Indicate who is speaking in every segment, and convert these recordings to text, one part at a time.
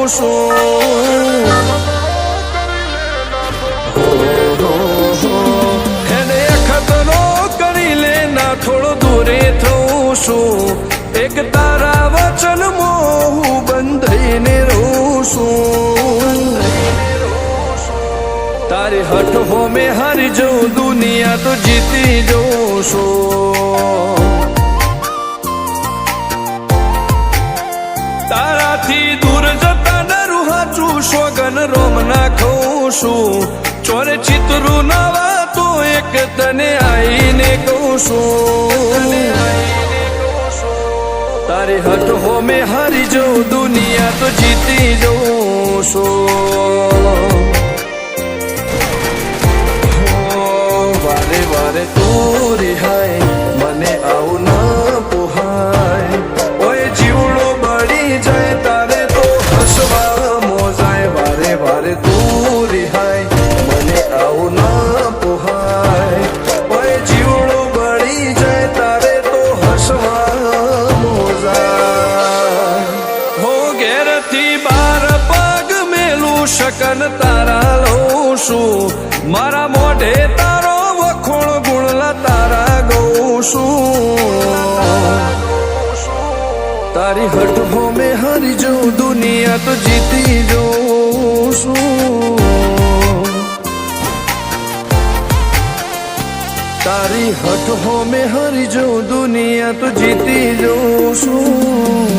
Speaker 1: છું એને ખતરો કરી લે ના થોડો દૂરે થઉં છું એક તારા વચનમાં હું બંધાઈને રહું છું તારી હઠ હો મેં હારી જઉં દુનિયા તો જીતી જઉં છું તારાથી દૂર જતા ડરું હાચું સોગન રોમ ના ખઉં છું ચોરે ચિતરું નવા તો એક તને આઈને કહું છું તારી હઠ હો મેં હારી જઉં દુનિયા તો જીતી જઉં છું વારે વારે તું રિહાય મને આવું ના પોહાય ઓય જીવડો બળી જાય તારે તો હસવા મોજાય વારે વારે તું રિહાય મને આવું ના પોહાય ઓય જીવડો બળી જાય તારે તો હસવા મોજાય હો ઘેરથી બાર પગ મેલું શકન તારા લઉં છું મારા મોઢે તારો વખોણ ગુણલા તારા ગઉં છું તારી હઠ હો મેં હારી જઉં દુનિયા તો જીતી જઉં છું તારી હઠ હો મેં હારી જઉં દુનિયા તો જીતી જઉં છું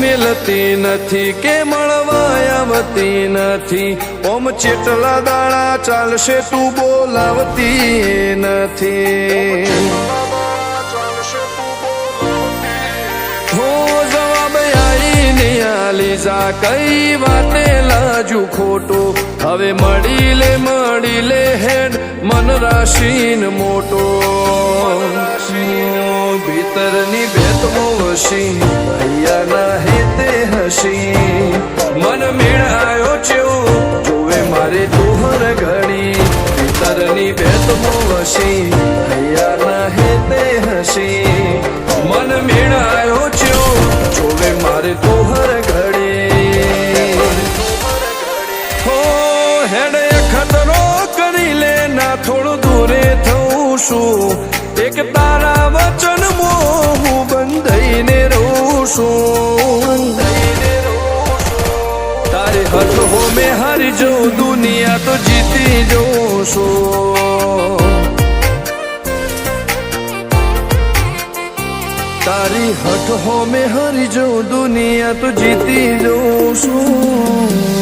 Speaker 1: મેલતી નથી કે મળવા આવતી નથી ઓમ ચેટલા દાડા ચાલશે તું બોલાવતી નથી હો જવાબ આઈને આલી જા કઈ વાતે લાજુ ખોટો હવે મળી લે હેડ મન રાશીન મોટો ભીતરની ભેતમાં વસી ભૈયા ના હેતે હસી મન મેળાયો ચેવો જોવે મારે તુહર ઘડી ભીતરની ભેતમાં વસી ભૈયા ના હેતે હસી મન મેળાયો ચેવો જોવે મારે તુહર ઘડી હો હેડે ખતરો કરી લે ના થોડું દૂરે થઉં છું એક તારા વચનમાં હું બંધાઈને રહું છું તારી હઠ હો મેં હારી જઉં દુનિયા તો જીતી જઉં છું તારી હઠ હો મેં હારી જઉં દુનિયા તો જીતી જઉં છું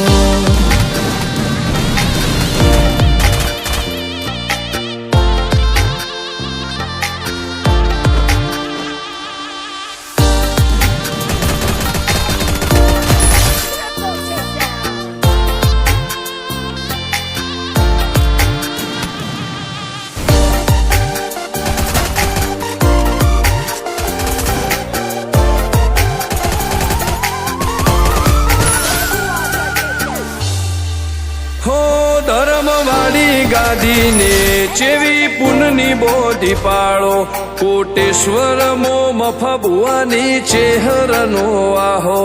Speaker 1: ધર્મવાળી ગાદીને ચેવી પુનની બોધી પાળો કોટેશ્વર મો મફા ભુવાની ચેહરનો આહો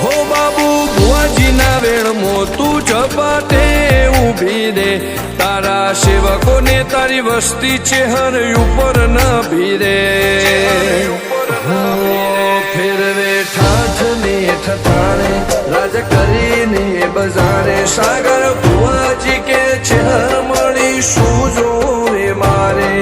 Speaker 1: હો બાબુ ભુવાજીના વેણમો તું ઝપાટે ઊભી રે તારા સેવકોને તારી વસ્તી ચેહર ઉપર ન ભીરે ફેરવે ઠાઠ ને ઠઠાણે રાજ કરીને બજારે સાગર ભુવાજી કે ચેહર મળી શું જોવે મારે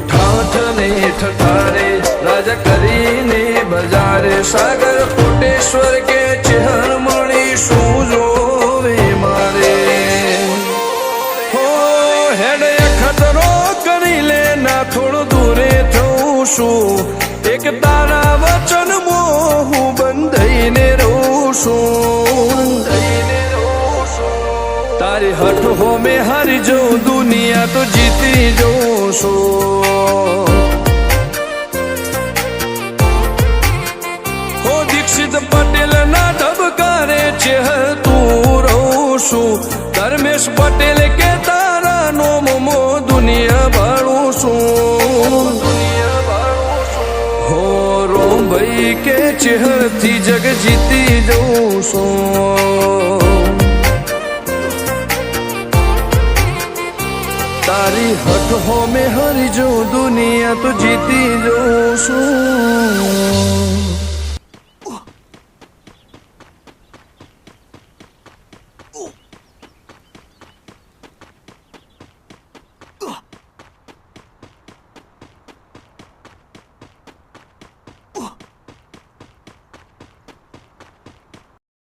Speaker 1: ઠાઠ ને ઠઠાણે રાજ કરીને બજારે સાગર કોટેશ્વર કે ચેહર મળી શું જોવે મારે હો હેડે ખતરો કરી લે ના થોડો દૂરે છું એક તારા વચનમાં હું બંધાઈને રહું છું તારી હઠ હો મેં હારી જઉં દુનિયા તો જીતી જઉં છું હો દીક્ષિત પટેલ ના ધબકારે છે તું રહું છું ધર્મેશ પટેલ કે તારા નોમો દુનિયા ભાળું છું હો રોમ ભાઈ કે ચેહથી જગ જીતી જઉં છું તારી હઠ હો મેં હરી જો દુનિયા તો જીતી જઉં છું